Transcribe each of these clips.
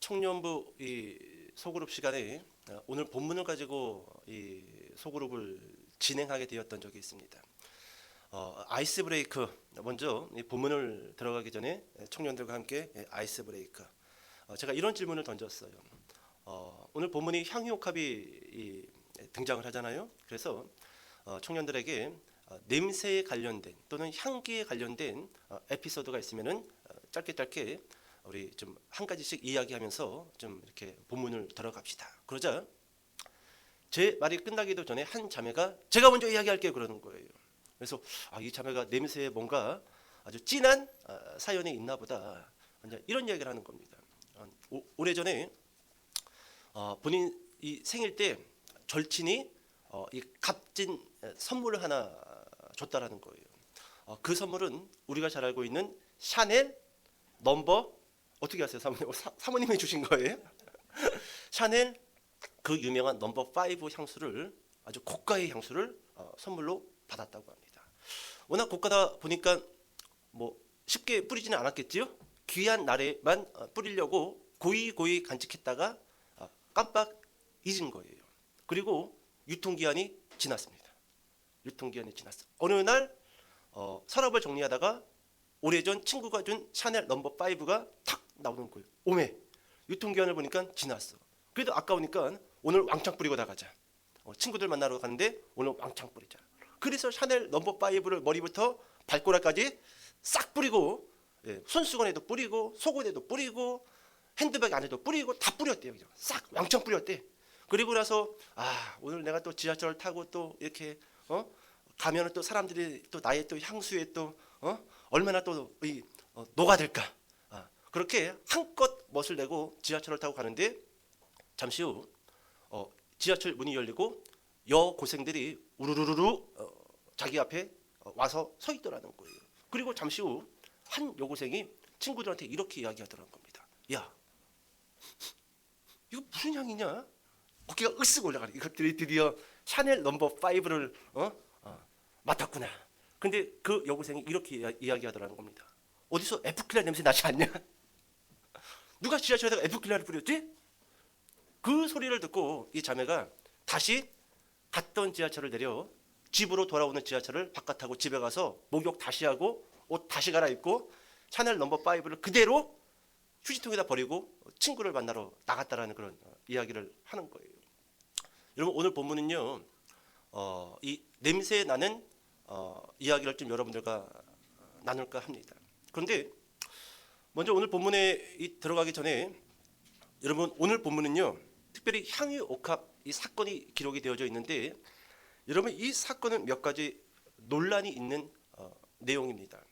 청년부 이 소그룹 시간에 오늘 본문을 가지고 이 소그룹을 진행하게 되었던 적이 있습니다. 아이스 브레이크, 먼저 이 본문을 들어가기 전에 청년들과 함께 아이스 브레이크. 제가 이런 질문을 던졌어요. 오늘 본문이 향유옥합이 등장을 하잖아요. 그래서 청년들에게 냄새에 관련된 또는 향기에 관련된 에피소드가 있으면은 짧게 우리 좀 한 가지씩 이야기하면서 좀 이렇게 본문을 들어갑시다. 그러자 제 말이 끝나기도 전에 한 자매가 제가 먼저 이야기할게요 그러는 거예요. 그래서 이 자매가 냄새에 뭔가 아주 진한 사연이 있나 보다, 이런 이야기를 하는 겁니다. 오래전에 본인 이 생일 때 절친이 이 값진 선물을 하나 줬다라는 거예요. 그 선물은 우리가 잘 알고 있는 샤넬 넘버, 어떻게 아세요? 사모님이 주신 거예요? 샤넬 그 유명한 넘버 5 향수를, 아주 고가의 향수를 선물로 받았다고 합니다. 워낙 고가다 보니까 뭐 쉽게 뿌리지는 않았겠지요? 귀한 날에만 뿌리려고 고이 간직했다가 깜빡 잊은 거예요. 그리고 유통기한이 지났습니다. 유통기한이 지났어. 어느 날 서랍을 정리하다가 오래전 친구가 준 샤넬 넘버 5가 탁 나오는 거예요. 오메, 유통기한을 보니까 지났어. 그래도 아까우니까 오늘 왕창 뿌리고 나가자. 친구들 만나러 갔는데 오늘 왕창 뿌리자. 그래서 샤넬 넘버 5를 머리부터 발가락까지 싹 뿌리고, 손수건에도 뿌리고 속옷에도 뿌리고 핸드백 안에도 뿌리고 다 뿌렸대요. 그냥 싹 왕창 뿌렸대. 그리고 나서 오늘 내가 또 지하철을 타고 또 이렇게 가면은 또 사람들이 또 나의 또 향수에 또 얼마나 또 녹아들까. 그렇게 한껏 멋을 내고 지하철을 타고 가는데 잠시 후 지하철 문이 열리고 여고생들이 우르르르 자기 앞에 와서 서 있더라는 거예요. 그리고 잠시 후 한 여고생이 친구들한테 이렇게 이야기하더라는 겁니다. 야, 이거 무슨 향이냐? 어깨가 으쓱 올라가네. 이것들이 드디어 샤넬 넘버 5를 맡았구나. 근데 그 여고생이 이렇게 이야기하더라는 겁니다. 어디서 에프킬라 냄새 나지 않냐? 누가 지하철에다가 에프킬라를 뿌렸지? 그 소리를 듣고 이 자매가 다시 갔던 지하철을 내려 집으로 돌아오는 지하철을 바깥하고 집에 가서 목욕 다시 하고 옷 다시 갈아입고 샤넬 넘버 5를 그대로 휴지통에다 버리고 친구를 만나러 나갔다라는 그런 이야기를 하는 거예요. 여러분, 오늘 본문은요, 이 냄새 나는 이야기를 좀 여러분들과 나눌까 합니다. 그런데 먼저 오늘 본문에 들어가기 전에 여러분, 오늘 본문은요 특별히 향유옥합 이 사건이 기록이 되어져 있는데, 여러분 이 사건은 몇 가지 논란이 있는 내용입니다.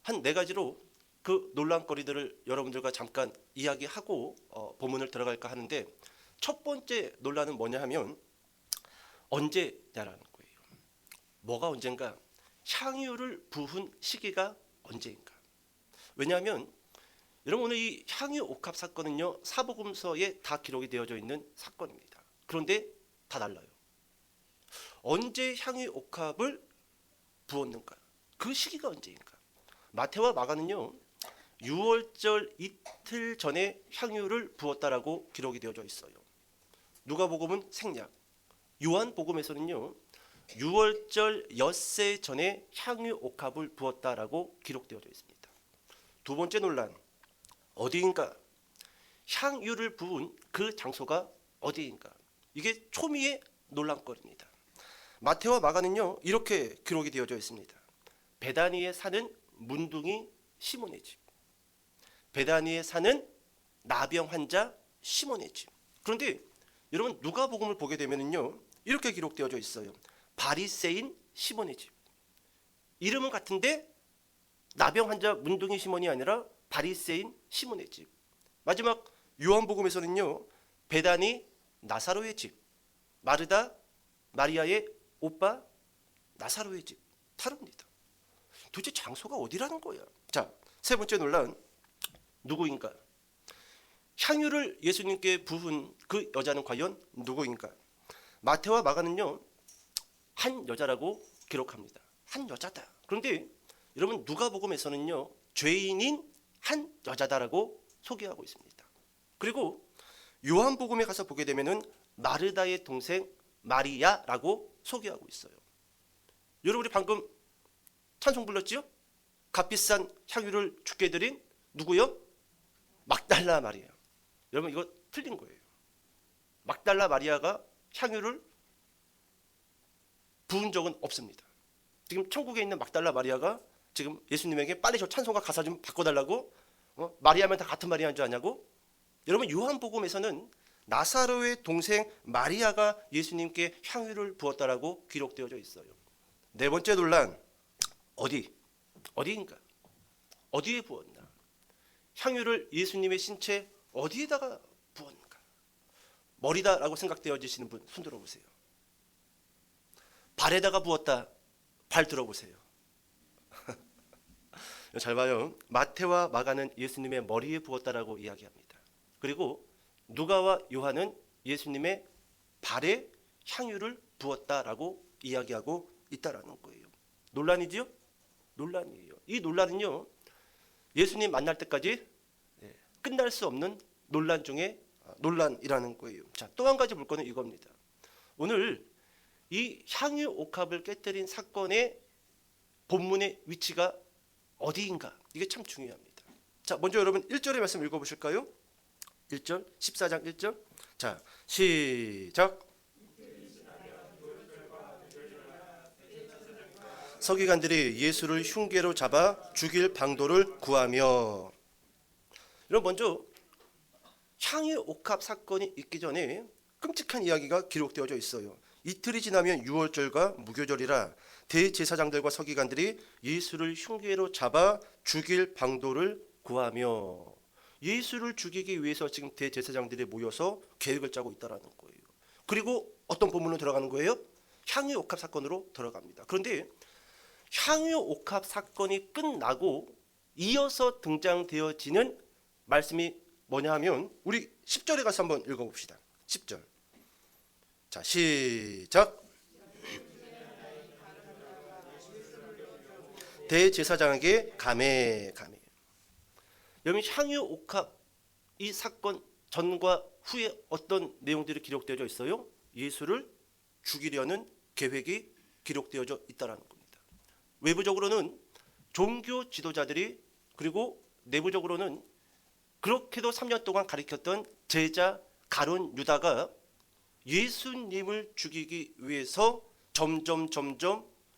한 네 가지로 그 논란거리들을 여러분들과 잠깐 이야기하고 본문을 들어갈까 하는데, 첫 번째 논란은 뭐냐 하면 언제냐라는 거예요. 뭐가 언젠가? 향유를 부은 시기가 언제인가? 왜냐하면 여러분, 오늘 이 향유옥합 사건은요 사복음서에 다 기록이 되어져 있는 사건입니다. 그런데 다 달라요. 언제 향유옥합을 부었는가? 그 시기가 언제인가? 마태와 마가는요 6월절 이틀 전에 향유를 부었다라고 기록이 되어져 있어요. 누가복음은 생략. 요한복음에서는요 6월절 엿새 전에 향유옥합을 부었다라고 기록되어져 있습니다. 두 번째 논란, 어디인가? 향유를 부은 그 장소가 어디인가? 이게 초미의 논란거리입니다. 마태와 마가는요 이렇게 기록이 되어져 있습니다. 베다니에 사는 문둥이 시몬의 집, 베다니에 사는 나병 환자 시몬의 집. 그런데 여러분, 누가복음을 보게 되면은요 이렇게 기록되어져 있어요. 바리새인 시몬의 집. 이름은 같은데 나병 환자 문둥이 시몬이 아니라 바리새인 시몬의 집. 마지막 요한복음에서는요 베다니 나사로의 집, 마르다 마리아의 오빠 나사로의 집. 다릅니다. 도대체 장소가 어디라는 거야? 자, 세 번째 논란, 누구인가? 향유를 예수님께 부은 그 여자는 과연 누구인가? 마태와 마가는요 한 여자라고 기록합니다. 한 여자다. 그런데 여러분, 누가복음에서는요 죄인인 한 여자다라고 소개하고 있습니다. 그리고 요한복음에 가서 보게 되면은 마르다의 동생 마리아라고 소개하고 있어요. 여러분이 방금 찬송 불렀지요? 값비싼 향유를 주께 드린 누구요? 막달라 마리아. 여러분 이거 틀린 거예요. 막달라 마리아가 향유를 부은 적은 없습니다. 지금 천국에 있는 막달라 마리아가 지금 예수님에게 빨리 저 찬송가 가사 좀 바꿔달라고 마리아면 다 같은 마리아인 줄 아냐고? 여러분 요한복음에서는 나사로의 동생 마리아가 예수님께 향유를 부었다라고 기록되어져 있어요. 네 번째 논란, 어디인가? 어디에 부었나? 향유를 예수님의 신체 어디에다가 부었는가? 머리다라고 생각되어지시는 분 손 들어보세요. 발에다가 부었다. 발 들어보세요. 잘 봐요. 마태와 마가는 예수님의 머리에 부었다라고 이야기합니다. 그리고 누가와 요한은 예수님의 발에 향유를 부었다라고 이야기하고 있다라는 거예요. 논란이지요? 논란이에요. 이 논란은요, 예수님 만날 때까지 끝날 수 없는 논란 중에 논란이라는 거예요. 자, 또 한 가지 물건은 이겁니다. 오늘 이 향유 옥합을 깨뜨린 사건의 본문의 위치가 어디인가? 이게 참 중요합니다. 자, 먼저 여러분 1절의 말씀 읽어보실까요? 1절, 14장 1절. 자, 시작. 서기관들이 예수를 흉계로 잡아 죽일 방도를 구하며. 여러분 먼저 향유 옥합 사건이 있기 전에 끔찍한 이야기가 기록되어져 있어요. 이틀이 지나면 유월절과 무교절이라 대제사장들과 서기관들이 예수를 흉계로 잡아 죽일 방도를 구하며. 예수를 죽이기 위해서 지금 대제사장들이 모여서 계획을 짜고 있다는 거예요. 그리고 어떤 본문으로 들어가는 거예요? 향유 옥합 사건으로 들어갑니다. 그런데 향유 옥합 사건이 끝나고 이어서 등장되어지는 말씀이 뭐냐 하면 우리 10절에 가서 한번 읽어봅시다. 10절. 자, 시작. 대제사장에게 가매. 여러분 향유 옥합 이 사건 전과 후에 어떤 내용들이 기록되어져 있어요? 예수를 죽이려는 계획이 기록되어져 있다는 겁니다. 외부적으로는 종교 지도자들이, 그리고 내부적으로는 그렇게도 3년 동안 가리켰던 제자 가룟 유다가 예수님을 죽이기 위해서 점점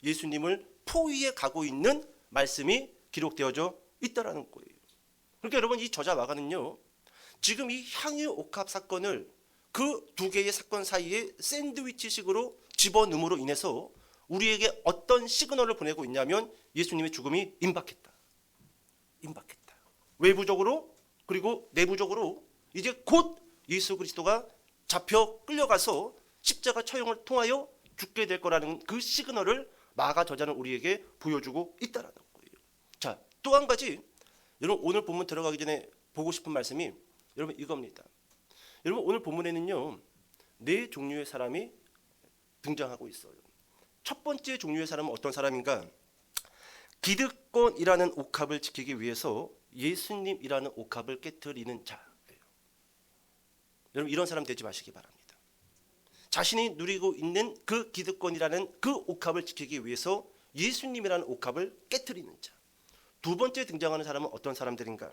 예수님을 포위해 가고 있는 말씀이 기록되어져 있다라는 거예요. 그러니까 여러분 이 저자 마가는요, 지금 이 향유 옥합 사건을 그 두 개의 사건 사이에 샌드위치식으로 집어넣음으로 인해서 우리에게 어떤 시그널을 보내고 있냐면 예수님의 죽음이 임박했다. 외부적으로 그리고 내부적으로 이제 곧 예수 그리스도가 잡혀 끌려가서 십자가 처형을 통하여 죽게 될 거라는 그 시그널을 마가 저자는 우리에게 보여주고 있다는 거예요. 자, 또 한 가지 여러분 오늘 본문 들어가기 전에 보고 싶은 말씀이 여러분 이겁니다. 여러분 오늘 본문에는요, 네 종류의 사람이 등장하고 있어요. 첫 번째 종류의 사람은 어떤 사람인가? 기득권이라는 옥합을 지키기 위해서 예수님이라는 옥합을 깨트리는 자예요. 여러분 이런 사람 되지 마시기 바랍니다. 자신이 누리고 있는 그 기득권이라는 그 옥합을 지키기 위해서 예수님이라는 옥합을 깨트리는 자. 두 번째 등장하는 사람은 어떤 사람들인가?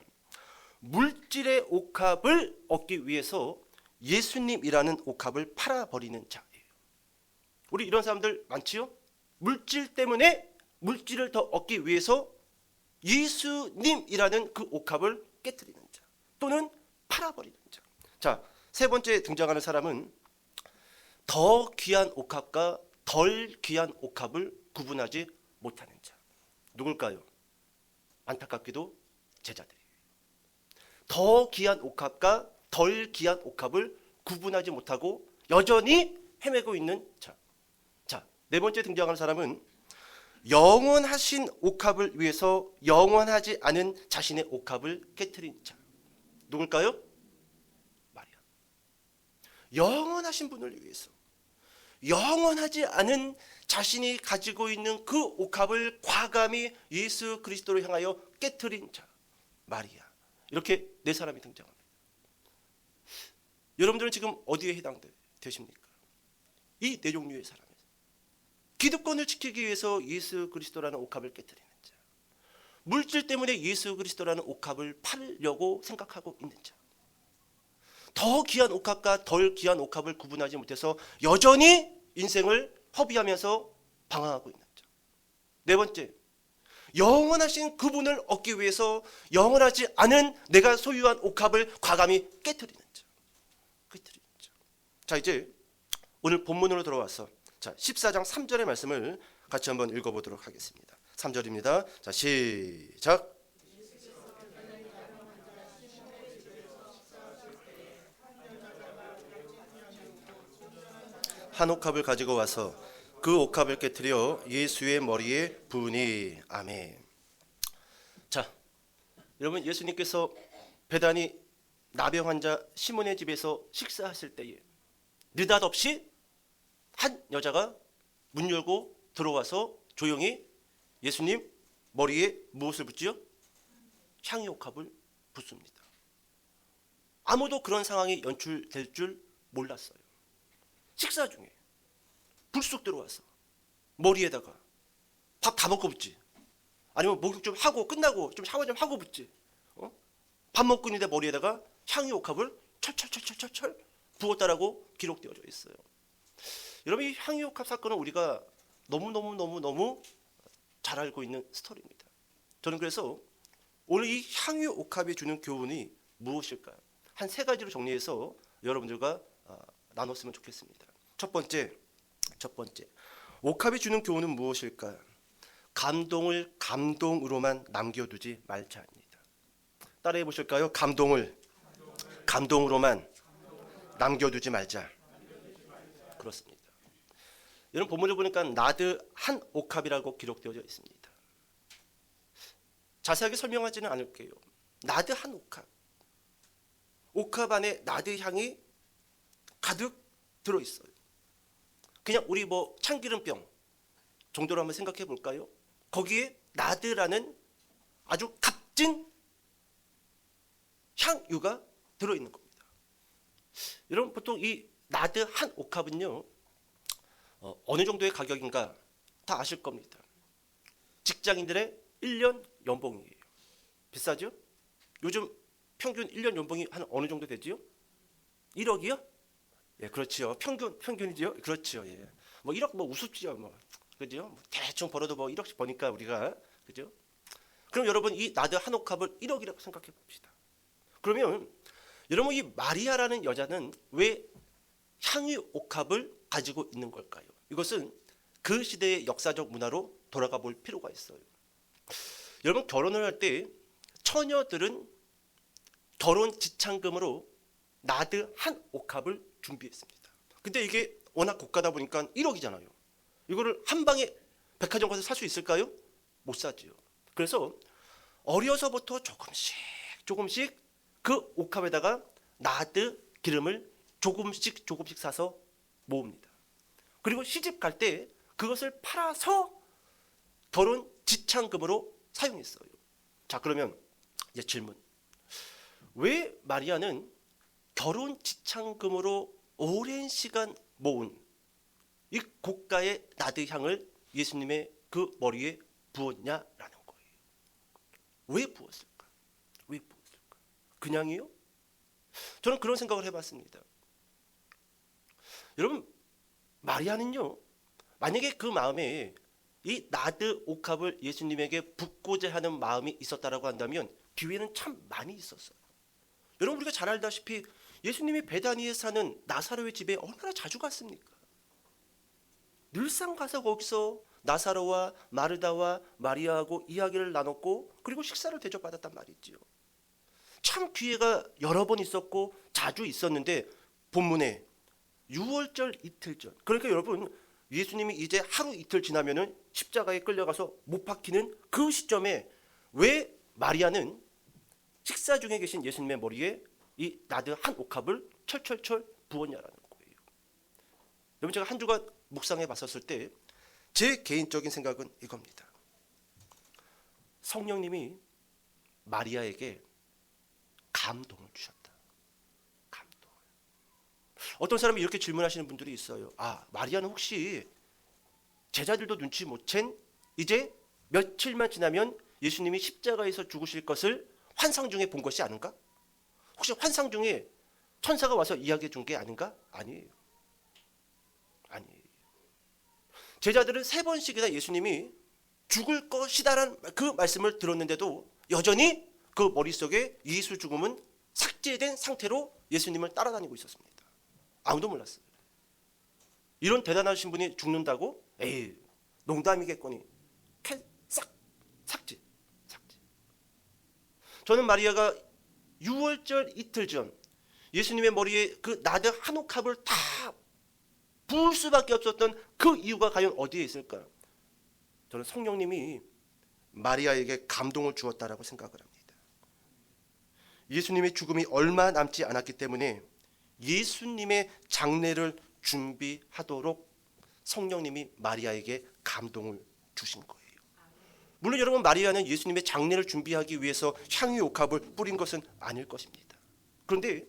물질의 옥합을 얻기 위해서 예수님이라는 옥합을 팔아버리는 자예요. 우리 이런 사람들 많지요? 물질 때문에 물질을 더 얻기 위해서 예수님이라는 그 옥합을 깨트리는 자, 또는 팔아버리는 자. 자, 세 번째 등장하는 사람은 더 귀한 옥합과 덜 귀한 옥합을 구분하지 못하는 자. 누굴까요? 안타깝게도 제자들이에요. 더 귀한 옥합과 덜 귀한 옥합을 구분하지 못하고 여전히 헤매고 있는 자. 자, 네 번째 등장하는 사람은 영원하신 옥합을 위해서 영원하지 않은 자신의 옥합을 깨트린 자. 누굴까요? 마리아. 영원하신 분을 위해서 영원하지 않은 자신이 가지고 있는 그 옥합을 과감히 예수 그리스도를 향하여 깨트린 자, 마리아. 이렇게 네 사람이 등장합니다. 여러분들은 지금 어디에 해당되십니까? 이 네 종류의 사람이에요. 기득권을 지키기 위해서 예수 그리스도라는 옥합을 깨뜨리는 자, 물질 때문에 예수 그리스도라는 옥합을 팔려고 생각하고 있는 자, 더 귀한 옥합과 덜 귀한 옥합을 구분하지 못해서 여전히 인생을 허비하면서 방황하고 있는 자. 네 번째, 영원하신 그분을 얻기 위해서 영원하지 않은 내가 소유한 옥합을 과감히 깨트리는 자. 깨트리는 자. 자, 이제 오늘 본문으로 들어와서 자, 14장 3절의 말씀을 같이 한번 읽어보도록 하겠습니다. 3절입니다. 자, 시작. 한 옥합을 가지고 와서 그 옥합을 깨뜨려 예수의 머리에 부으니. 아멘. 자, 여러분, 예수님께서 베다니 나병 환자 시몬의 집에서 식사하실 때에 느닷없이 한 여자가 문 열고 들어와서 조용히 예수님 머리에 무엇을 붓지요? 향유 옥합을 붓습니다. 아무도 그런 상황이 연출될 줄 몰랐어요. 식사 중에 불쑥 들어와서 머리에다가 밥 다 먹고 붓지, 아니면 목욕 좀 하고 끝나고 좀 샤워 좀 하고 붓지, 밥 먹고 있는데 머리에다가 향유 옥합을 철철철철철 부었다라고 기록되어져 있어요. 여러분, 이 향유 옥합 사건은 우리가 너무 잘 알고 있는 스토리입니다. 저는 그래서 오늘 이 향유 옥합이 주는 교훈이 무엇일까요? 한 세 가지로 정리해서 여러분들과 나눴으면 좋겠습니다. 첫 번째, 옥합이 주는 교훈은 무엇일까요? 감동을 감동으로만 남겨두지 말자입니다. 따라해 보실까요? 감동으로만 남겨두지 말자. 그렇습니다. 여러분, 본문을 보니까 나드 한 옥합이라고 기록되어져 있습니다. 자세하게 설명하지는 않을게요. 나드 한 옥합. 옥합 안에 나드 향이 가득 들어있어요. 그냥 우리 뭐 참기름병 정도로 한번 생각해 볼까요? 거기에 나드라는 아주 값진 향유가 들어있는 겁니다. 여러분, 보통 이 나드 한 옥합은요, 어느 정도의 가격인가 다 아실 겁니다. 직장인들의 1년 연봉이에요. 비싸죠? 요즘 평균 1년 연봉이 한 어느 정도 되지요? 1억이요? 예, 그렇지요. 평균이지요? 그렇지요. 예. 뭐 1억 뭐 우습지요. 뭐. 그죠? 뭐 대충 벌어도 뭐 1억씩 버니까 우리가. 그죠? 그럼 여러분, 이 나드 한 옥합을 1억이라고 생각해 봅시다. 그러면 여러분, 이 마리아라는 여자는 왜 향유 옥합을 가지고 있는 걸까요? 이것은 그 시대의 역사적 문화로 돌아가 볼 필요가 있어요. 여러분, 결혼을 할 때 처녀들은 결혼 지참금으로 나드 한 옥합을 준비했습니다. 근데 이게 워낙 고가다 보니까 1억이잖아요. 이거를 한 방에 백화점 가서 살 수 있을까요? 못 사지요. 그래서 어려서부터 조금씩 그 옥합에다가 나드 기름을 조금씩 사서 모읍니다. 그리고 시집 갈 때 그것을 팔아서 결혼 지참금으로 사용했어요. 자, 그러면 이제 질문. 왜 마리아는 결혼 지참금으로 오랜 시간 모은 이 고가의 나드 향을 예수님의 그 머리에 부었냐라는 거예요. 왜 부었을까? 그냥이요? 저는 그런 생각을 해봤습니다. 여러분, 마리아는요, 만약에 그 마음에 이 나드 옥합을 예수님에게 붓고자 하는 마음이 있었다라고 한다면 기회는 참 많이 있었어요. 여러분, 우리가 잘 알다시피 예수님이 베다니에 사는 나사로의 집에 얼마나 자주 갔습니까? 늘상 가서 거기서 나사로와 마르다와 마리아하고 이야기를 나눴고, 그리고 식사를 대접받았단 말이지요. 참 기회가 여러 번 있었고 자주 있었는데 본문에 6월절 이틀 전, 그러니까 여러분, 예수님이 이제 하루 이틀 지나면은 십자가에 끌려가서 못 박히는 그 시점에 왜 마리아는 식사 중에 계신 예수님의 머리에 이 나드 한 옥합을 철철철 부었냐라는 거예요. 여러분, 제가 한 주간 묵상해 봤었을 때 제 개인적인 생각은 이겁니다. 성령님이 마리아에게 감동을 주셨다. 감동을. 어떤 사람이 이렇게 질문하시는 분들이 있어요. 마리아는 혹시 제자들도 눈치 못 챈 이제 며칠만 지나면 예수님이 십자가에서 죽으실 것을 환상 중에 본 것이 아닌가? 혹시 환상 중에 천사가 와서 이야기해 준 게 아닌가? 아니에요. 아니에요. 제자들은 3번씩이나 예수님이 죽을 것이다라는 그 말씀을 들었는데도 여전히 그 머릿속에 예수 죽음은 삭제된 상태로 예수님을 따라다니고 있었습니다. 아무도 몰랐어요. 이런 대단하신 분이 죽는다고? 에이, 농담이겠거니. 삭제. 저는 마리아가 6월절 이틀 전 예수님의 머리에 그 나드 한 옥합을 다 부을 수밖에 없었던 그 이유가 과연 어디에 있을까? 저는 성령님이 마리아에게 감동을 주었다라고 생각을 합니다. 예수님의 죽음이 얼마 남지 않았기 때문에 예수님의 장례를 준비하도록 성령님이 마리아에게 감동을 주신 거예요. 물론 여러분, 마리아는 예수님의 장례를 준비하기 위해서 향유 옥합을 뿌린 것은 아닐 것입니다. 그런데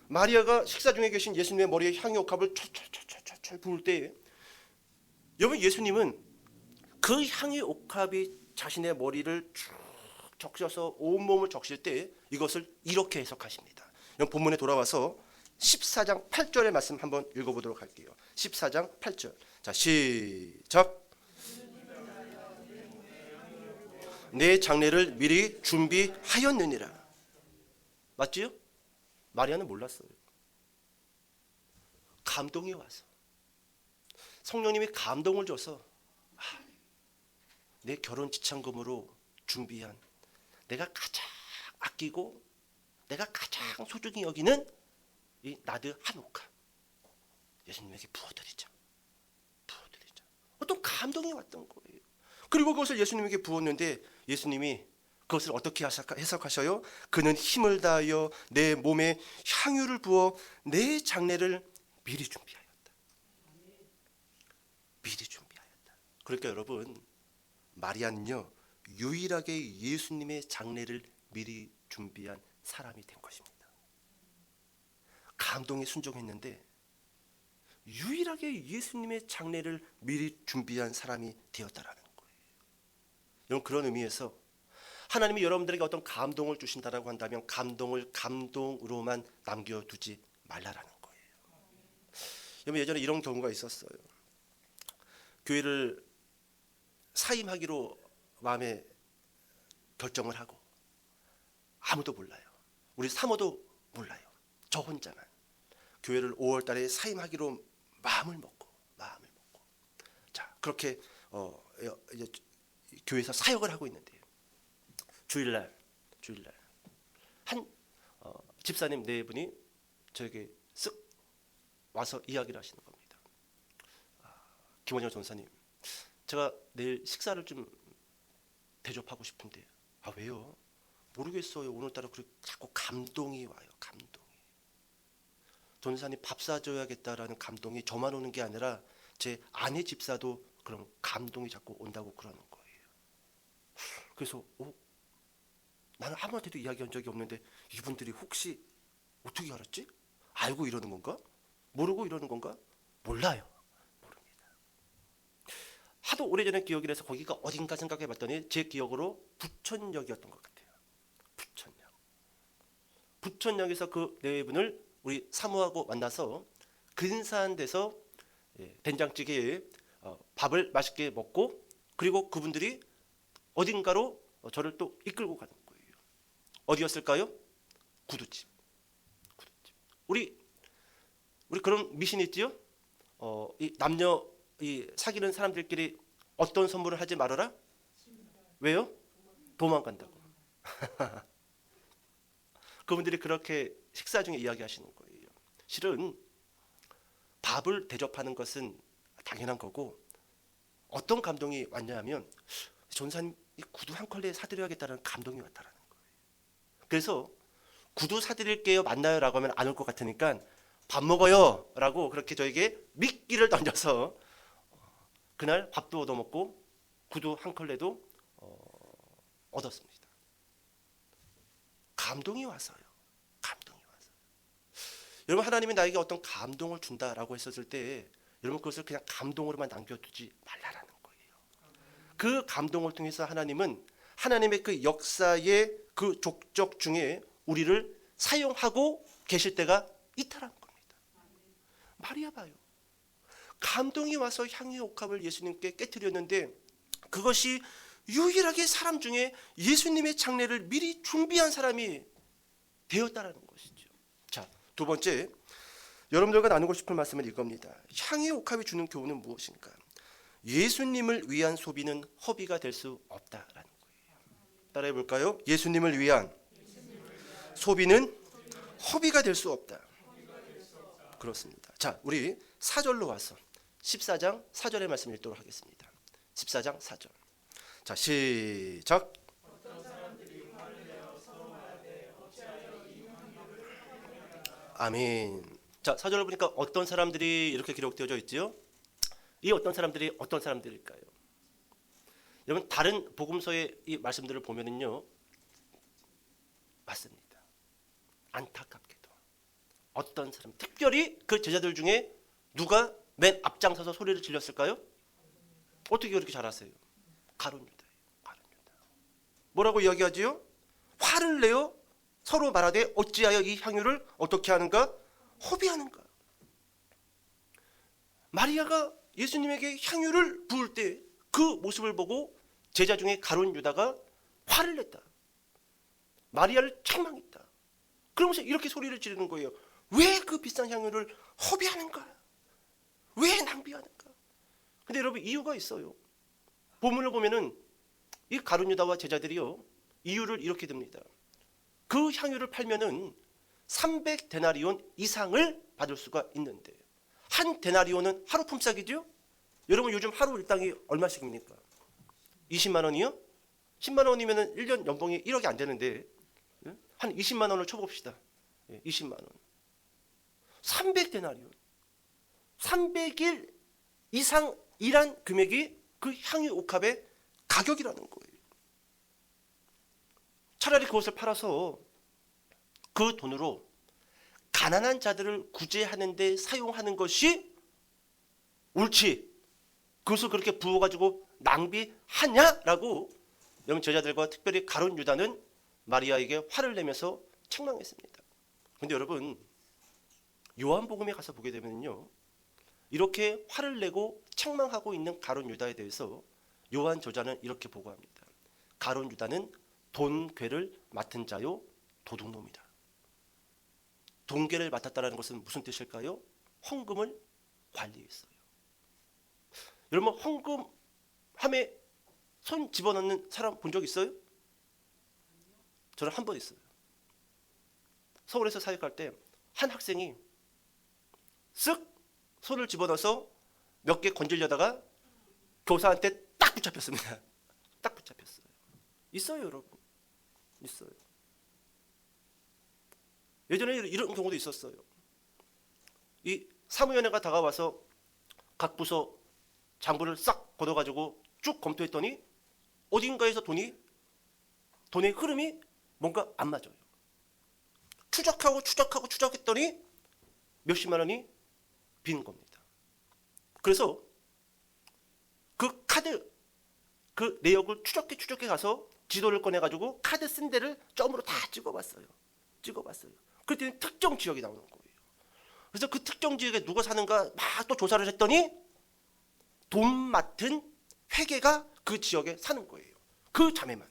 마리아가 식사 중에 계신 예수님의 머리에 향유 옥합을 철철철철철 부을 때, 여러분, 예수님은 그 향유 옥합이 자신의 머리를 쭉 적셔서 온몸을 적실 때 이것을 이렇게 해석하십니다. 본문에 돌아와서 14장 8절의 말씀 한번 읽어보도록 할게요. 14장 8절. 자, 시작. 내 장례를 미리 준비하였느니라. 맞지요? 마리아는 몰랐어요. 감동이 와서 성령님이 감동을 줘서 내 결혼 지참금으로 준비한, 내가 가장 아끼고 내가 가장 소중히 여기는 이 나드 한 옥합 예수님에게 부어드리자. 어떤 감동이 왔던 거예요. 그리고 그것을 예수님에게 부었는데 예수님이 그것을 어떻게 해석하셔요? 그는 힘을 다하여 내 몸에 향유를 부어 내 장례를 미리 준비하였다. 그러니까 여러분, 마리아는요, 유일하게 예수님의 장례를 미리 준비한 사람이 된 것입니다. 감동에 순종했는데 유일하게 예수님의 장례를 미리 준비한 사람이 되었다라는 거예요. 여러분, 그런 의미에서 하나님이 여러분들에게 어떤 감동을 주신다라고 한다면 감동을 감동으로만 남겨두지 말라라는 거예요. 여러분, 예전에 이런 경우가 있었어요. 교회를 사임하기로 마음에 결정을 하고 아무도 몰라요. 우리 사모도 몰라요. 저 혼자만 교회를 5월 달에 사임하기로 마음을 먹고 자, 그렇게 이제 교회에서 사역을 하고 있는데요. 주일날 한 집사님 4분이 저에게 쓱 와서 이야기를 하시는 겁니다. 김원영 전사님, 제가 내일 식사를 좀 대접하고 싶은데. 왜요? 모르겠어요. 오늘따라 자꾸 감동이 와요. 전사님 밥 사줘야겠다라는 감동이 저만 오는 게 아니라 제 아내 집사도 그런 감동이 자꾸 온다고 그러는 거예요. 그래서 나는 아무한테도 이야기한 적이 없는데 이분들이 혹시 어떻게 알았지? 알고 이러는 건가? 모르고 이러는 건가? 몰라요. 모릅니다. 하도 오래전에 기억이 나서 거기가 어딘가 생각해 봤더니 제 기억으로 부천역이었던 것 같아요. 부천역에서 그 4분을 우리 사모하고 만나서 근사한 데서 된장찌개에 밥을 맛있게 먹고, 그리고 그분들이 어딘가로 저를 또 이끌고 가는 거예요. 어디였을까요? 구두집. 우리 그런 미신이 있지요? 이 남녀 사귀는 사람들끼리 어떤 선물을 하지 말아라? 왜요? 도망간다고. 그분들이 그렇게 식사 중에 이야기하시는 거예요. 실은 밥을 대접하는 것은 당연한 거고, 어떤 감동이 왔냐면 전사님 구두 한 컬레 사드려야겠다는 감동이 왔다라는 거예요. 그래서 구두 사드릴게요, 만나요 라고 하면 안 올 것 같으니까 밥 먹어요 라고 그렇게 저에게 미끼를 던져서 그날 밥도 얻어먹고 구두 한 컬레도 얻었습니다. 감동이 와서요. 여러분, 하나님이 나에게 어떤 감동을 준다라고 했었을 때 여러분 그것을 그냥 감동으로만 남겨두지 말라라는 거예요. 그 감동을 통해서 하나님은 하나님의 그 역사의 그 족적 중에 우리를 사용하고 계실 때가 있다라는 겁니다. 마리아 봐요. 감동이 와서 향유 옥합을 예수님께 깨뜨렸는데 그것이 유일하게 사람 중에 예수님의 장례를 미리 준비한 사람이 되었다라는 것이죠. 자, 두 번째, 여러분들과 나누고 싶은 말씀은 이겁니다. 향유 옥합이 주는 교훈은 무엇인가? 예수님을 위한 소비는 허비가 될 수 없다라는 거예요. 따라해 볼까요? 예수님을 위한 소비는 허비가 될 수 없다. 그렇습니다. 자, 우리 4절로 와서 14장 4절의 말씀 읽도록 하겠습니다. 14장 4절. 자, 시작. 아멘. 자, 4절을 보니까 어떤 사람들이 이렇게 기록되어져 있지요? 이 어떤 사람들이 어떤 사람들일까요? 여러분, 다른 복음서의 이 말씀들을 보면은요, 맞습니다. 안타깝게도 어떤 사람, 특별히 그 제자들 중에 누가 맨 앞장서서 소리를 질렀을까요? 어떻게 그렇게 잘하세요? 가룟 유다예요. 가룟 유다. 뭐라고 이야기하지요? 화를 내어 서로 말하되 어찌하여 이 향유를 어떻게 하는가? 허비하는가? 마리아가 예수님에게 향유를 부을 때 그 모습을 보고 제자 중에 가룟 유다가 화를 냈다. 마리아를 책망했다. 그러면서 이렇게 소리를 지르는 거예요. 왜 그 비싼 향유를 허비하는가? 왜 낭비하는가? 근데 여러분, 이유가 있어요. 본문을 보면은 이 가룟 유다와 제자들이요, 이유를 이렇게 듭니다. 그 향유를 팔면은 300데나리온 이상을 받을 수가 있는데, 한 데나리온은 하루 품삯이죠? 여러분, 요즘 하루 일당이 얼마씩입니까? 20만 원이요? 10만 원이면은 1년 연봉이 1억이 안 되는데 한 20만 원을 쳐봅시다. 20만 원. 300데나리온. 300일 이상 일한 금액이 그 향유 옥합의 가격이라는 거예요. 차라리 그것을 팔아서 그 돈으로 가난한 자들을 구제하는 데 사용하는 것이 옳지, 그것을 그렇게 부어가지고 낭비하냐라고 여러분, 제자들과 특별히 가룟 유다는 마리아에게 화를 내면서 책망했습니다. 그런데 여러분, 요한복음에 가서 보게 되면요, 이렇게 화를 내고 책망하고 있는 가룟 유다에 대해서 요한 저자는 이렇게 보고합니다. 가룟 유다는 돈괴를 맡은 자요 도둑놈이다. 돈괴를 맡았다는 것은 무슨 뜻일까요? 헌금을 관리했어요. 여러분, 헌금함에 손 집어넣는 사람 본 적 있어요? 저는 한 번 있어요. 서울에서 사역할 때 한 학생이 쓱 손을 집어넣어서 몇 개 건지려다가 교사한테 딱 붙잡혔습니다. 딱 붙잡혔어요. 있어요, 여러분. 있어요. 예전에 이런 경우도 있었어요. 이 사무위원회가 다가와서 각 부서 장부를 싹 걷어가지고 쭉 검토했더니 어딘가에서 돈의 흐름이 뭔가 안 맞아요. 추적했더니 몇십만 원이 빈 겁니다. 그래서 그 카드, 그 내역을 추적해 가서 지도를 꺼내가지고 카드 쓴 데를 점으로 다 찍어봤어요. 그랬더니 특정 지역이 나오는 거예요. 그래서 그 특정 지역에 누가 사는가 막 또 조사를 했더니 돈 맡은 회계가 그 지역에 사는 거예요. 그 자매만.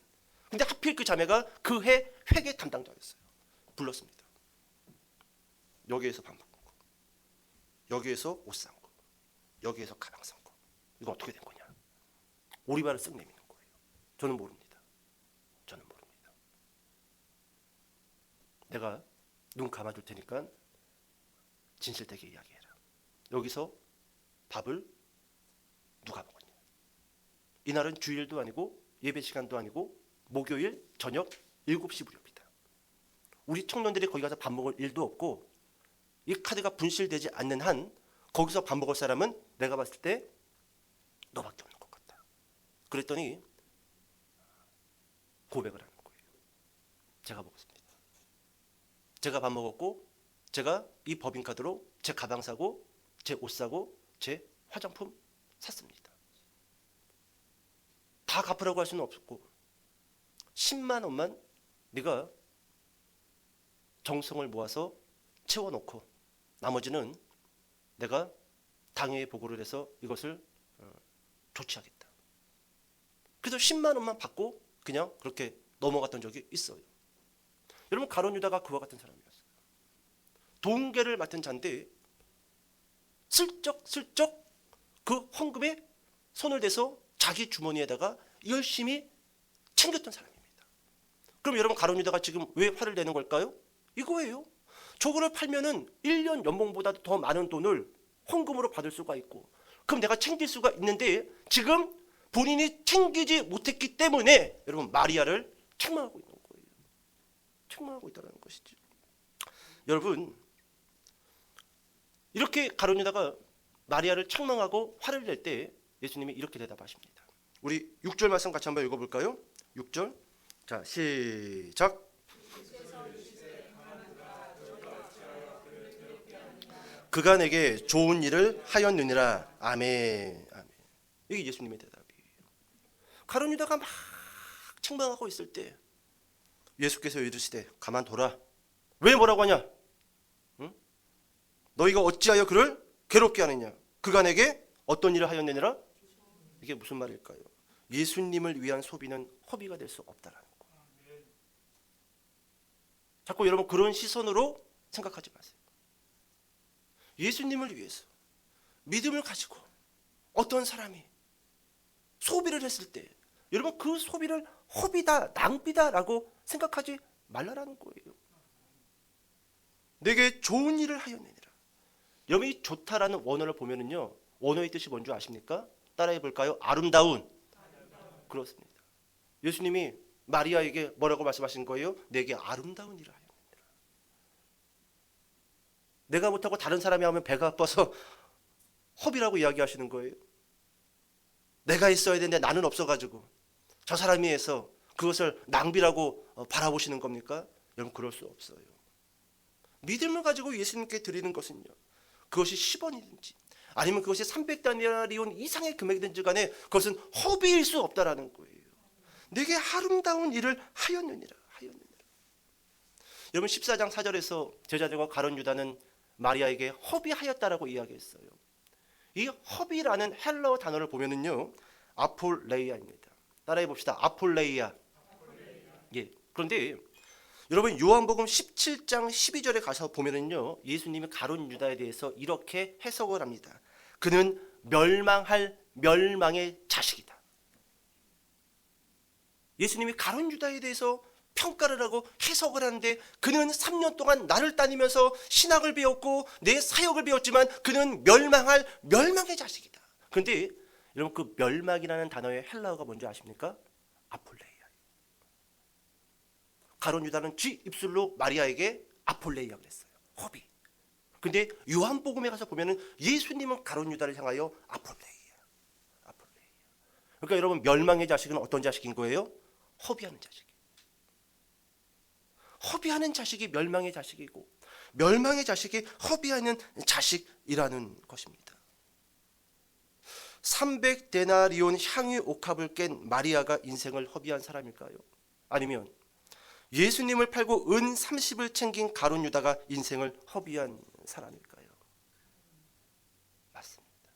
근데 하필 그 자매가 그 해 회계 담당자였어요. 불렀습니다. 여기에서 밥 먹은 거, 여기에서 옷 산 거, 여기에서 가방 산 거, 이거 어떻게 된 거냐? 오리발을 쓱 내미는 거예요. 저는 모릅니다. 내가 눈 감아줄 테니까 진실되게 이야기해라. 여기서 밥을 누가 먹었냐? 이날은 주일도 아니고 예배 시간도 아니고 목요일 저녁 7시 무렵이다. 우리 청년들이 거기 가서 밥 먹을 일도 없고 이 카드가 분실되지 않는 한 거기서 밥 먹을 사람은 내가 봤을 때 너밖에 없는 것 같다. 그랬더니 고백을 하는 거예요. 제가 먹었습니다. 제가 밥 먹었고 제가 이 법인카드로 제 가방 사고 제 옷 사고 제 화장품 샀습니다. 다 갚으라고 할 수는 없었고 10만 원만 네가 정성을 모아서 채워놓고 나머지는 내가 당회에 보고를 해서 이것을 조치하겠다. 그래서 10만 원만 받고 그냥 그렇게 넘어갔던 적이 있어요. 여러분, 가룟 유다가 그와 같은 사람이었어요. 동계를 맡은 자인데 슬쩍 그 헌금에 손을 대서 자기 주머니에다가 열심히 챙겼던 사람입니다. 그럼 여러분, 가룟 유다가 지금 왜 화를 내는 걸까요? 이거예요. 저거를 팔면은 1년 연봉보다 더 많은 돈을 헌금으로 받을 수가 있고, 그럼 내가 챙길 수가 있는데 지금 본인이 챙기지 못했기 때문에 여러분, 마리아를 책망하고 있는 거예요. 책망하고 있다는 것이죠. 여러분, 이렇게 가룟 유다가 마리아를 책망하고 화를 낼 때 예수님이 이렇게 대답하십니다. 우리 6절 말씀 같이 한번 읽어볼까요? 6절. 자, 시작. 그가 내게 좋은 일을 하였느니라. 아멘. 아멘. 이게 예수님의 대답이에요. 가룟 유다가 막 책망하고 있을 때 예수께서 이르시되 가만둬라. 왜 뭐라고 하냐? 응? 너희가 어찌하여 그를 괴롭게 하느냐? 그가 내게 어떤 일을 하였느니라? 이게 무슨 말일까요? 예수님을 위한 소비는 허비가 될 수 없다라는 거예요. 자꾸 여러분 그런 시선으로 생각하지 마세요. 예수님을 위해서 믿음을 가지고 어떤 사람이 소비를 했을 때 여러분 그 소비를 허비다, 낭비다라고 생각하지 말라라는 거예요. 내게 좋은 일을 하였느니라. 여러분, 이 좋다라는 원어를 보면은요, 원어의 뜻이 뭔지 아십니까? 따라해 볼까요? 아름다운. 그렇습니다. 예수님이 마리아에게 뭐라고 말씀하신 거예요? 내게 아름다운 일을 하였느니라. 내가 못하고 다른 사람이 하면 배가 아파서 허비라고 이야기하시는 거예요. 내가 있어야 되는데 나는 없어가지고 저 사람이 해서 그것을 낭비라고 바라보시는 겁니까? 여러분, 그럴 수 없어요. 믿음을 가지고 예수님께 드리는 것은요, 그것이 10원이든지 아니면 그것이 300다니아리온 이상의 금액이든지 간에 그것은 허비일 수 없다라는 거예요. 내게 아름다운 일을 하였느니라. 여러분, 14장 4절에서 제자들과 가룟 유다는 마리아에게 허비하였다라고 이야기했어요. 이 허비라는 헬라어 단어를 보면은요, 아폴레이아입니다. 따라해 봅시다. 아폴레이아. 예. 그런데 여러분, 요한복음 17장 12절에 가서 보면은요, 예수님이 가룟 유다에 대해서 이렇게 해석을 합니다. 그는 멸망할 멸망의 자식이다. 예수님이 가룟 유다에 대해서 평가를 하고 해석을 하는데, 그는 3년 동안 나를 따르면서 신학을 배웠고 내 사역을 배웠지만 그는 멸망할 멸망의 자식이다. 그런데 여러분, 그 멸망이라는 단어의 헬라어가 뭔지 아십니까? 아폴레이아. 가룟 유다는 쥐 입술로 마리아에게 아폴레이아 그랬어요. 허비. 근데 요한복음에 가서 보면은 예수님은 가룟 유다를 향하여 아폴레이아. 그러니까 여러분, 멸망의 자식은 어떤 자식인 거예요? 허비하는 자식. 허비하는 자식이 멸망의 자식이고, 멸망의 자식이 허비하는 자식이라는 것입니다. 300데나리온 향유 옥합을 깬 마리아가 인생을 허비한 사람일까요? 아니면 예수님을 팔고 은 30을 챙긴 가룟 유다가 인생을 허비한 사람일까요? 맞습니다.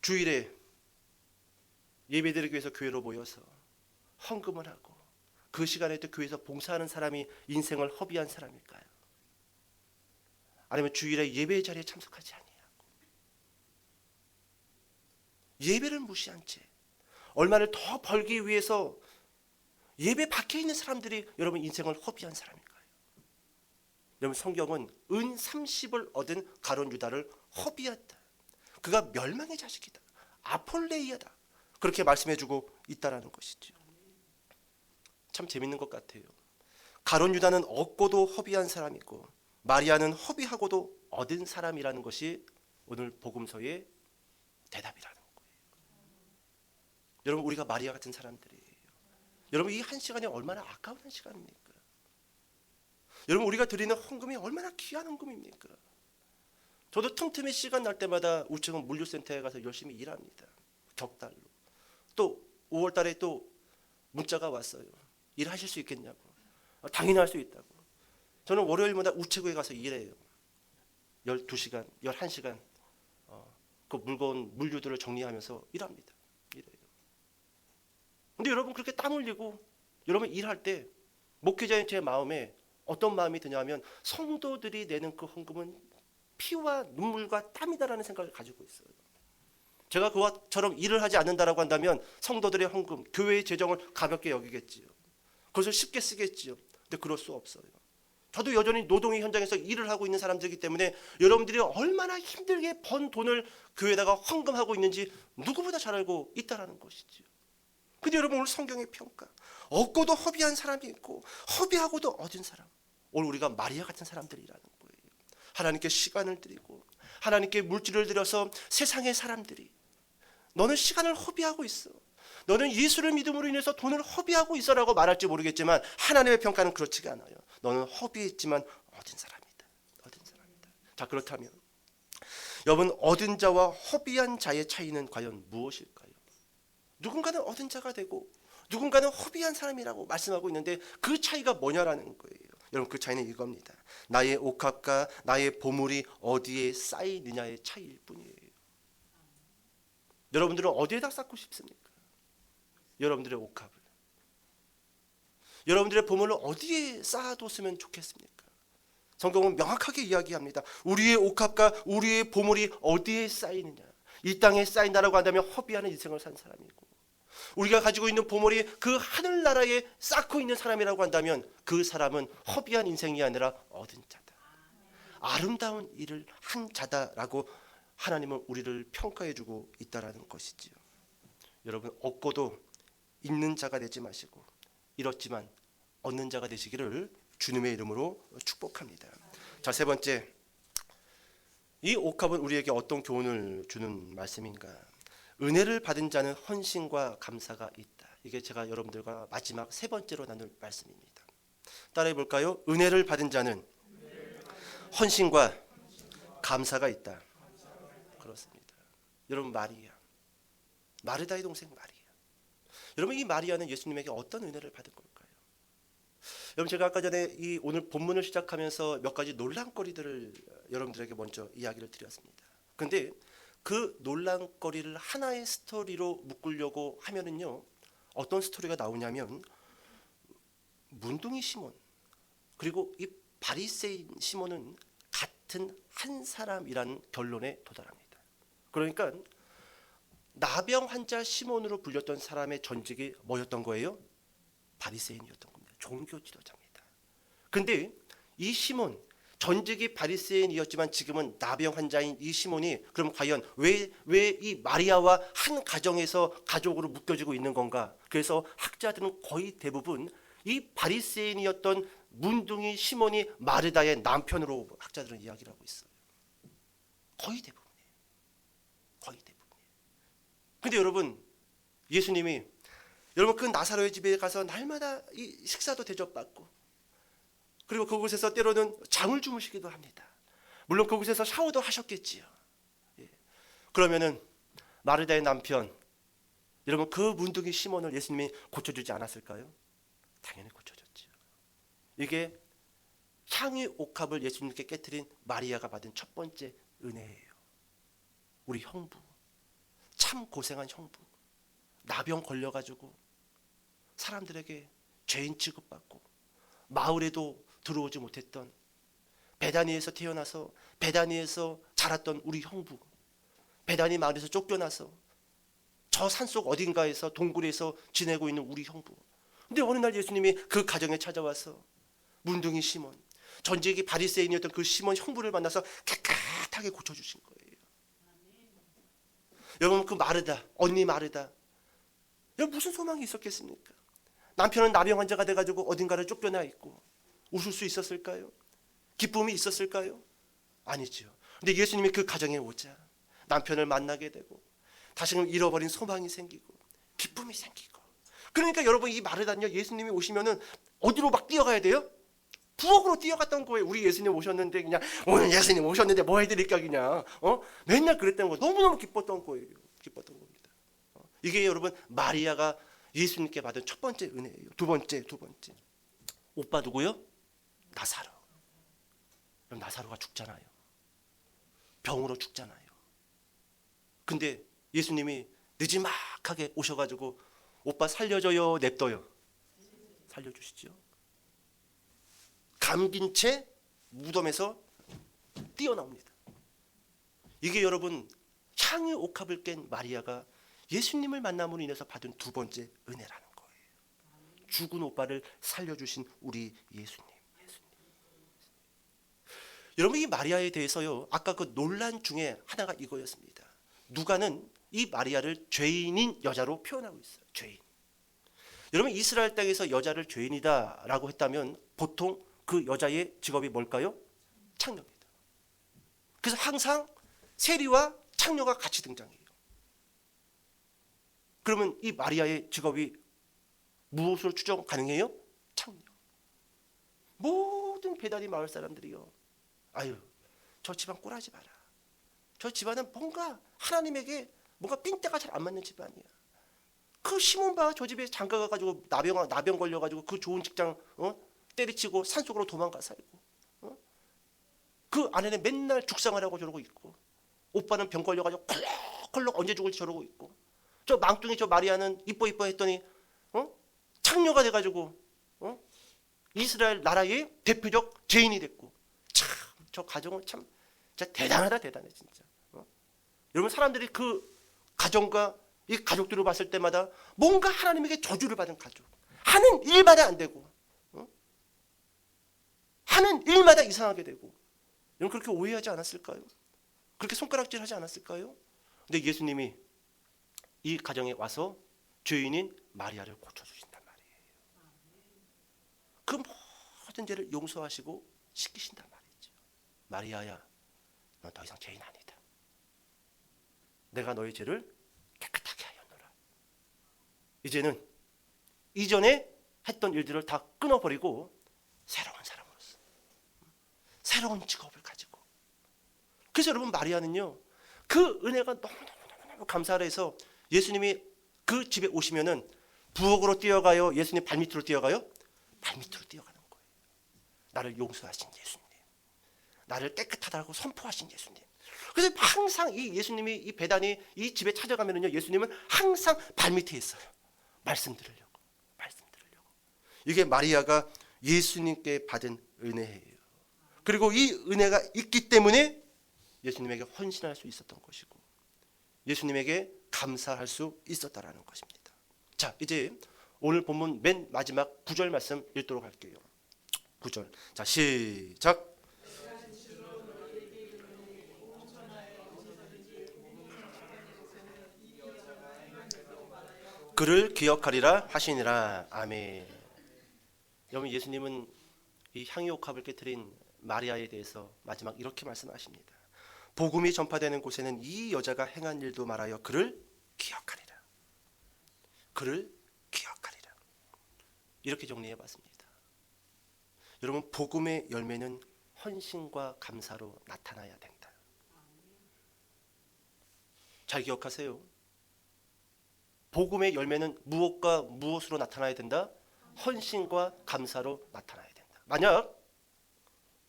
주일에 예배드리기 위해서 교회로 모여서 헌금을 하고 그 시간에 또 교회에서 봉사하는 사람이 인생을 허비한 사람일까요? 아니면 주일에 예배 자리에 참석하지 아니하고 예배를 무시한 채 얼마를 더 벌기 위해서 예배 밖에 있는 사람들이 여러분 인생을 허비한 사람일까요? 여러분, 성경은 은 30을 얻은 가룟 유다를 허비했다. 그가 멸망의 자식이다. 아폴레이아다. 그렇게 말씀해주고 있다라는 것이죠. 참 재밌는 것 같아요. 가룟 유다는 얻고도 허비한 사람이고 마리아는 허비하고도 얻은 사람이라는 것이 오늘 복음서의 대답이라는 거예요. 여러분, 우리가 마리아 같은 사람들이에요. 여러분, 이 한 시간이 얼마나 아까운 한 시간입니까? 여러분 우리가 드리는 헌금이 얼마나 귀한 헌금입니까? 저도 틈틈이 시간 날 때마다 우체국 물류센터에 가서 열심히 일합니다. 격달로. 또 5월 달에 또 문자가 왔어요. 일하실 수 있겠냐고. 당연히 할 수 있다고. 저는 월요일마다 우체국에 가서 일해요. 12시간, 11시간 그 무거운 물류들을 정리하면서 일합니다. 일해요. 근데 여러분 그렇게 땀 흘리고 여러분 일할 때 목회자인 제 마음에 어떤 마음이 드냐면 성도들이 내는 그 헌금은 피와 눈물과 땀이다라는 생각을 가지고 있어요. 제가 그것처럼 일을 하지 않는다라고 한다면 성도들의 헌금, 교회의 재정을 가볍게 여기겠지요. 그것을 쉽게 쓰겠지요. 근데 그럴 수 없어요. 저도 여전히 노동의 현장에서 일을 하고 있는 사람들이기 때문에 여러분들이 얼마나 힘들게 번 돈을 교회에다가 헌금하고 있는지 누구보다 잘 알고 있다라는 것이지요. 근데 여러분 오늘 성경의 평가, 얻고도 허비한 사람이 있고 허비하고도 얻은 사람, 오늘 우리가 마리아 같은 사람들이라는 거예요. 하나님께 시간을 드리고 하나님께 물질을 들여서 세상의 사람들이 너는 시간을 허비하고 있어, 너는 예수를 믿음으로 인해서 돈을 허비하고 있어라고 말할지 모르겠지만 하나님의 평가는 그렇지가 않아요. 너는 허비했지만 얻은 사람이다. 얻은 사람이다. 자, 그렇다면 여러분 얻은 자와 허비한 자의 차이는 과연 무엇일까요? 누군가는 얻은 자가 되고 누군가는 허비한 사람이라고 말씀하고 있는데 그 차이가 뭐냐라는 거예요. 여러분 그 차이는 이겁니다. 나의 옥합과 나의 보물이 어디에 쌓이느냐의 차이일 뿐이에요. 여러분들은 어디에다 쌓고 싶습니까? 여러분들의 옥합을, 여러분들의 보물을 어디에 쌓아뒀으면 좋겠습니까? 성경은 명확하게 이야기합니다. 우리의 옥합과 우리의 보물이 어디에 쌓이느냐. 이 땅에 쌓인다라고 한다면 허비하는 인생을 산 사람이고, 우리가 가지고 있는 보물이 그 하늘나라에 쌓고 있는 사람이라고 한다면 그 사람은 허비한 인생이 아니라 얻은 자다, 아름다운 일을 한 자다라고 하나님은 우리를 평가해주고 있다라는 것이지요. 여러분 얻고도 있는 자가 되지 마시고 잃었지만 얻는 자가 되시기를 주님의 이름으로 축복합니다. 자, 세 번째, 이 옥합은 우리에게 어떤 교훈을 주는 말씀인가? 은혜를 받은 자는 헌신과 감사가 있다. 이게 제가 여러분들과 마지막 세 번째로 나눌 말씀입니다. 따라해 볼까요? 은혜를 받은 자는 헌신과 감사가 있다. 그렇습니다. 여러분 마르다의 동생 마리아. 여러분 이 마리아는 예수님에게 어떤 은혜를 받은 걸까요? 여러분 제가 아까 전에 이 오늘 본문을 시작하면서 몇 가지 논란거리들을 여러분들에게 먼저 이야기를 드렸습니다. 근데 그 논란거리를 하나의 스토리로 묶으려고 하면은요, 어떤 스토리가 나오냐면 문둥이 시몬 그리고 이 바리새인 시몬은 같은 한 사람이라는 결론에 도달합니다. 그러니까 나병 환자 시몬으로 불렸던 사람의 전직이 뭐였던 거예요? 바리새인이었던 겁니다. 종교 지도자입니다. 근데 이 시몬, 전직이 바리새인이었지만 지금은 나병 환자인 이 시몬이 그럼 과연 왜 이 마리아와 한 가정에서 가족으로 묶여지고 있는 건가? 그래서 학자들은 거의 대부분 이 바리새인이었던 문둥이 시몬이 마르다의 남편으로 학자들은 이야기를 하고 있어요. 거의 대부분이에요. 거의 대부분이에요. 근데 여러분 예수님이 여러분 그 나사로의 집에 가서 날마다 이 식사도 대접받고 그리고 그곳에서 때로는 잠을 주무시기도 합니다. 물론 그곳에서 샤워도 하셨겠지요. 예. 그러면은 마르다의 남편 여러분 그 문둥이 시몬을 예수님이 고쳐주지 않았을까요? 당연히 고쳐줬죠. 이게 향유 옥합을 예수님께 깨뜨린 마리아가 받은 첫 번째 은혜예요. 우리 형부, 참 고생한 형부, 나병 걸려가지고 사람들에게 죄인 취급받고 마을에도 들어오지 못했던, 베다니에서 태어나서 베다니에서 자랐던 우리 형부, 베다니 마을에서 쫓겨나서 저 산속 어딘가에서 동굴에서 지내고 있는 우리 형부. 근데 어느 날 예수님이 그 가정에 찾아와서 문둥이 시몬, 전직이 바리새인이었던 그 시몬 형부를 만나서 깨끗하게 고쳐주신 거예요. 여러분 그 마르다, 언니 마르다, 여러분 무슨 소망이 있었겠습니까? 남편은 나병 환자가 돼가지고 어딘가를 쫓겨나 있고 웃을 수 있었을까요? 기쁨이 있었을까요? 아니죠. 근데 예수님이 그 가정에 오자 남편을 만나게 되고 다시금 잃어버린 소망이 생기고 기쁨이 생기고, 그러니까 여러분 이 마르다는요, 예수님이 오시면은 어디로 막 뛰어가야 돼요? 부엌으로 뛰어갔던 거예요. 우리 예수님 오셨는데 그냥 오늘 예수님 오셨는데 뭐 해드릴까 그냥 맨날 그랬던 거 너무너무 기뻤던 거예요. 기뻤던 겁니다. 이게 여러분 마리아가 예수님께 받은 첫 번째 은혜예요. 두 번째. 오빠 누구요? 나사로. 그럼 나사로가 죽잖아요. 병으로 죽잖아요. 근데 예수님이 늦지막하게 오셔가지고 오빠 살려줘요, 냅둬요? 살려주시죠. 감긴 채 무덤에서 뛰어나옵니다. 이게 여러분 향유 옥합을 깬 마리아가 예수님을 만남으로 인해서 받은 두 번째 은혜라는 거예요. 죽은 오빠를 살려주신 우리 예수님. 여러분 이 마리아에 대해서요, 아까 그 논란 중에 하나가 이거였습니다. 누가는 이 마리아를 죄인인 여자로 표현하고 있어요. 죄인. 여러분 이스라엘 땅에서 여자를 죄인이다라고 했다면 보통 그 여자의 직업이 뭘까요? 창녀입니다. 그래서 항상 세리와 창녀가 같이 등장해요. 그러면 이 마리아의 직업이 무엇으로 추정 가능해요? 창녀. 모든 베다니 마을 사람들이요, 아유 저 집안 꼴하지 마라. 저 집안은 뭔가 하나님에게 뭔가 핀때가 잘 안 맞는 집안이야. 그 시몬 봐, 저 집에 장가 가가지고 나병 걸려가지고 그 좋은 직장 때리치고 산속으로 도망가 살고, 그 아내는 맨날 죽상하라고 저러고 있고, 오빠는 병 걸려가지고 콜록콜록 언제 죽을지 저러고 있고, 저 망둥이 저 마리아는 이뻐 했더니 창녀가 돼가지고 이스라엘 나라의 대표적 죄인이 됐고, 참 저 가정은 참 진짜 대단하다, 대단해 진짜. 여러분 사람들이 그 가정과 이 가족들을 봤을 때마다 뭔가 하나님에게 저주를 받은 가족, 하는 일마다 안 되고, 하는 일마다 이상하게 되고, 여러분 그렇게 오해하지 않았을까요? 그렇게 손가락질하지 않았을까요? 근데 예수님이 이 가정에 와서 죄인인 마리아를 고쳐주신단 말이에요. 그 모든 죄를 용서하시고 씻기신단 말이죠. 마리아야, 너 더 이상 죄인 아니다. 내가 너의 죄를 깨끗하게 하였노라. 이제는 이전에 했던 일들을 다 끊어버리고 새로운 사람으로서, 새로운 직업을 가지고. 그래서 여러분 마리아는요, 그 은혜가 너무너무 감사를 해서 예수님이 그 집에 오시면은 부엌으로 뛰어가요? 예수님 발밑으로 뛰어가요? 발밑으로 뛰어가는 거예요. 나를 용서하신 예수님, 나를 깨끗하다고 선포하신 예수님. 그래서 항상 이 예수님이 이 배단이 이 집에 찾아가면은요, 예수님은 항상 발밑에 있어요. 말씀 들으려고. 이게 마리아가 예수님께 받은 은혜예요. 그리고 이 은혜가 있기 때문에 예수님에게 헌신할 수 있었던 것이고, 예수님에게 감사할 수 있었다라는 것입니다. 자, 이제 오늘 본문 맨 마지막 9절 말씀 읽도록 할게요. 9절. 자, 시작. 그를 기억하리라 하시니라. 아멘. 여러분 예수님은 이 향유옥합을 깨뜨린 마리아에 대해서 마지막 이렇게 말씀하십니다. 복음이 전파되는 곳에는 이 여자가 행한 일도 말하여 그를 기억하리라. 그를 기억하리라. 이렇게 정리해 봤습니다. 여러분 복음의 열매는 헌신과 감사로 나타나야 된다. 잘 기억하세요. 복음의 열매는 무엇과 무엇으로 나타나야 된다? 헌신과 감사로 나타나야 된다. 만약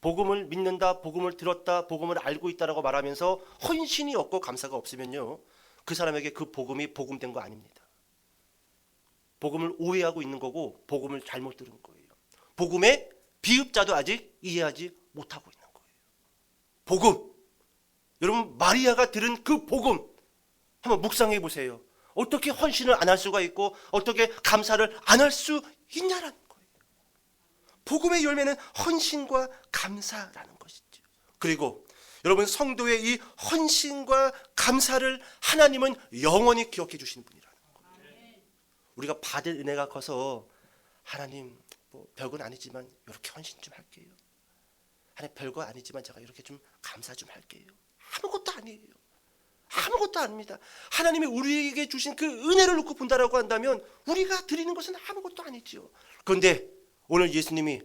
복음을 믿는다, 복음을 들었다, 복음을 알고 있다라고 말하면서 헌신이 없고 감사가 없으면요, 그 사람에게 그 복음이 복음된 거 아닙니다. 복음을 오해하고 있는 거고 복음을 잘못 들은 거예요. 복음의 비읍자도 아직 이해하지 못하고 있는 거예요. 복음, 여러분 마리아가 들은 그 복음 한번 묵상해 보세요. 어떻게 헌신을 안 할 수가 있고 어떻게 감사를 안 할 수 있냐라는 거예요. 복음의 열매는 헌신과 감사라는 것이죠. 그리고 여러분 성도의 이 헌신과 감사를 하나님은 영원히 기억해 주시는 분이라는 거예요. 우리가 받을 은혜가 커서 하나님 뭐 별건 아니지만 이렇게 헌신 좀 할게요. 하나님 별거 아니지만 제가 이렇게 좀 감사 좀 할게요. 아무것도 아니에요. 아무것도 아닙니다. 하나님이 우리에게 주신 그 은혜를 놓고 본다라고 한다면 우리가 드리는 것은 아무것도 아니지요. 그런데 오늘 예수님이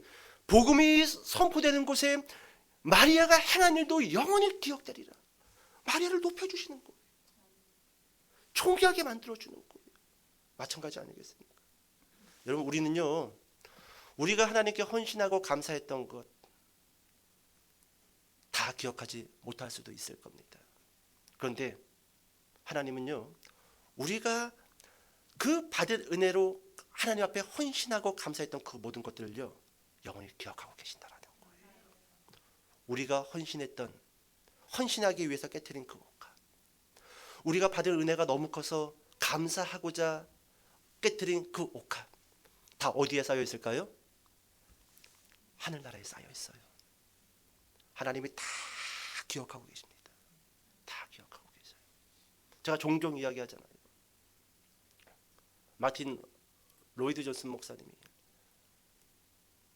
복음이 선포되는 곳에 마리아가 행한 일도 영원히 기억되리라. 마리아를 높여주시는 거예요. 존귀하게 만들어주는 거예요. 마찬가지 아니겠습니까? 여러분, 우리는요, 우리가 하나님께 헌신하고 감사했던 것 다 기억하지 못할 수도 있을 겁니다. 그런데 하나님은요, 우리가 그 받은 은혜로 하나님 앞에 헌신하고 감사했던 그 모든 것들을요, 영원히 기억하고 계신다라는 거예요. 우리가 헌신하기 위해서 깨트린 그 옥합, 우리가 받은 은혜가 너무 커서 감사하고자 깨트린 그 옥합, 다 어디에 쌓여 있을까요? 하늘나라에 쌓여 있어요. 하나님이 다 기억하고 계십니다. 다 기억하고 계세요. 제가 종종 이야기하잖아요. 마틴 로이드 존슨 목사님이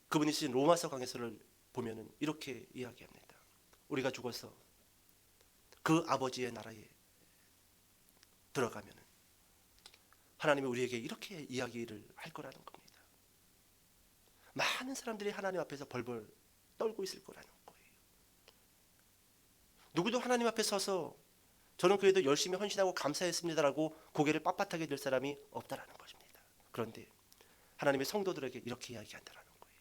그분이 쓰신 로마서 강해서를 보면은 이렇게 이야기합니다. 우리가 죽어서 그 아버지의 나라에 들어가면은 하나님이 우리에게 이렇게 이야기를 할 거라는 겁니다. 많은 사람들이 하나님 앞에서 벌벌 떨고 있을 거라는 거예요. 누구도 하나님 앞에 서서 저는 그래도 열심히 헌신하고 감사했습니다라고 고개를 빳빳하게 들 사람이 없다라는 것입니다. 그런데 하나님의 성도들에게 이렇게 이야기한다라는 거예요.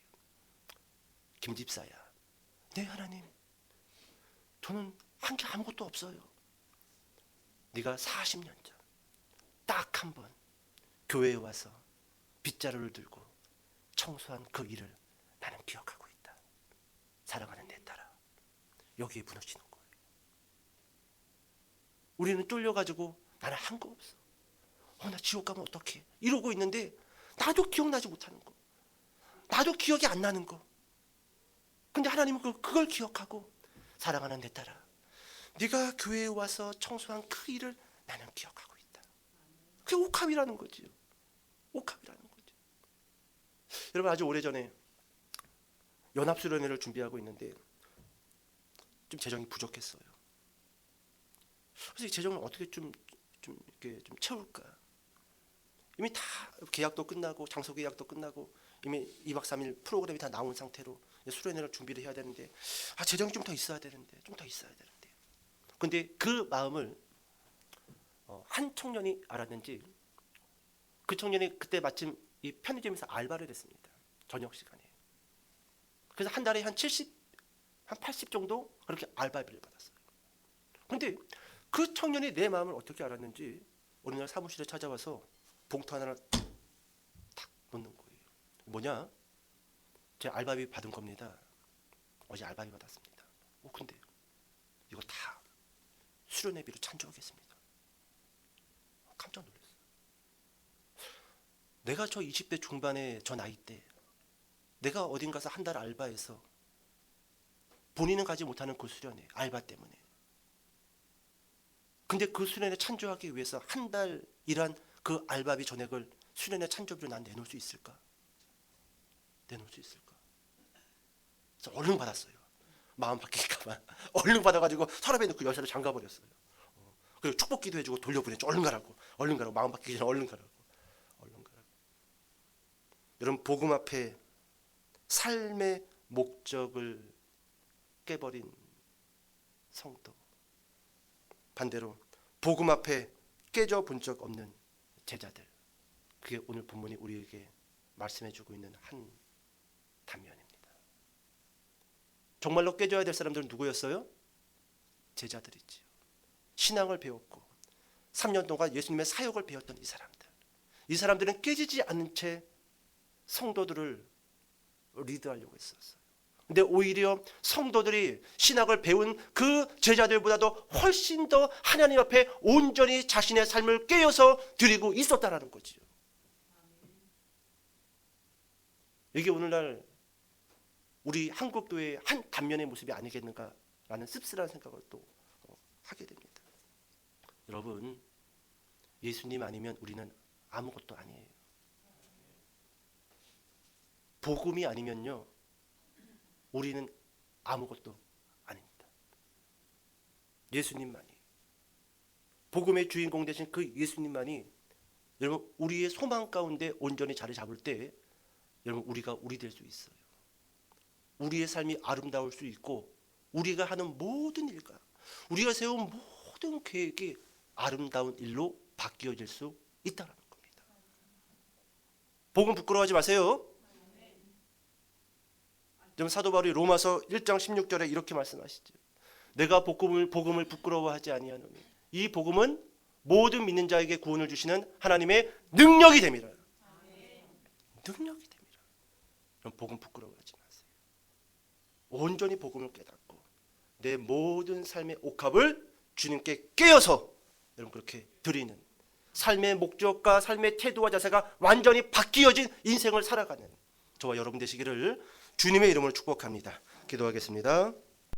김 집사야, 네 하나님, 저는 한 게 아무것도 없어요. 네가 40년 전 딱 한 번 교회에 와서 빗자루를 들고 청소한 그 일을 나는 기억하고 있다. 사랑하는 내 딸아, 여기에 무너지는 거예요. 우리는 쫄려가지고 나는 한 거 없어. 나 지옥 가면 어떡해? 이러고 있는데 나도 기억나지 못하는 거, 나도 기억이 안 나는 거. 근데 하나님은 그걸 기억하고, 사랑하는 내 딸아, 네가 교회에 와서 청소한 그 일을 나는 기억하고 있다. 그게 옥합이라는 거지요. 옥합이라는 거죠. 여러분, 아주 오래전에 연합수련회를 준비하고 있는데 좀 재정이 부족했어요. 그래서 이 재정을 어떻게 이렇게 좀 채울까? 이미 다 계약도 끝나고 장소 계약도 끝나고 이미 2박 3일 프로그램이 다 나온 상태로 수련회를 준비를 해야 되는데, 재정이 좀 더 있어야 되는데, 좀 더 있어야 되는데. 근데 그 마음을 한 청년이 알았는지, 그 청년이 그때 마침 이 편의점에서 알바를 했습니다. 저녁 시간에. 그래서 한 달에 한 70, 한 80 정도 그렇게 알바비를 받았어요. 근데 그 청년이 내 마음을 어떻게 알았는지 어느 날 사무실에 찾아와서 봉투 하나를 탁 놓는 거예요. 뭐냐? 제 알바비 받은 겁니다. 어제 알바비 받았습니다. 근데 이거 다 수련회비로 찬조하겠습니다. 깜짝 놀랐어요. 내가 저 20대 중반에 저 나이 때 내가 어딘 가서 한 달 알바해서 본인은 가지 못하는 그 수련회 알바 때문에, 근데 그 수련회 찬조하기 위해서 한 달 일한 그 알바비 전액을 수련회 찬조비로 난 내놓을 수 있을까? 내놓을 수 있을까? 그래서 얼른 받았어요. 마음 바뀔까봐 얼른 받아가지고 서랍에 넣고 열쇠를 잠가버렸어요. 그리고 축복기도 해주고 돌려보냈죠. 얼른 가라고, 얼른 가라고, 마음 바뀌기 전에 얼른 가라고, 얼른 가라고. 여러분, 복음 앞에 삶의 목적을 깨버린 성도, 반대로 복음 앞에 깨져 본 적 없는 제자들, 그게 오늘 본문이 우리에게 말씀해주고 있는 한 단면입니다. 정말로 깨져야 될 사람들은 누구였어요? 제자들이지요. 신앙을 배웠고 3년 동안 예수님의 사역을 배웠던 이 사람들, 이 사람들은 깨지지 않는 채 성도들을 리드하려고 했었어요. 근데 오히려 성도들이 신학을 배운 그 제자들보다도 훨씬 더 하나님 앞에 온전히 자신의 삶을 깨어서 드리고 있었다라는 거지요. 이게 오늘날 우리 한국교회의 한 단면의 모습이 아니겠는가라는 씁쓸한 생각을 또 하게 됩니다. 여러분, 예수님 아니면 우리는 아무것도 아니에요. 복음이 아니면요, 우리는 아무것도 아닙니다. 예수님만이, 복음의 주인공 되신 그 예수님만이 여러분 우리의 소망 가운데 온전히 자리 잡을 때 여러분 우리가 우리 될 수 있어요. 우리의 삶이 아름다울 수 있고 우리가 하는 모든 일과 우리가 세운 모든 계획이 아름다운 일로 바뀌어질 수 있다는 겁니다. 복음 부끄러워하지 마세요. 좀 사도 바울이 로마서 1장 16절에 이렇게 말씀하시죠. 내가 복음을 부끄러워하지 아니하노니 이 복음은 모든 믿는 자에게 구원을 주시는 하나님의 능력이 됨이라. 능력이 됨이라. 그럼 복음 부끄러워하지 마세요. 온전히 복음을 깨닫고 내 모든 삶의 옥합을 주님께 깨어서 여러분 그렇게 드리는 삶의 목적과 삶의 태도와 자세가 완전히 바뀌어진 인생을 살아가는 저와 여러분 되시기를 주님의 이름으로 축복합니다. 기도하겠습니다.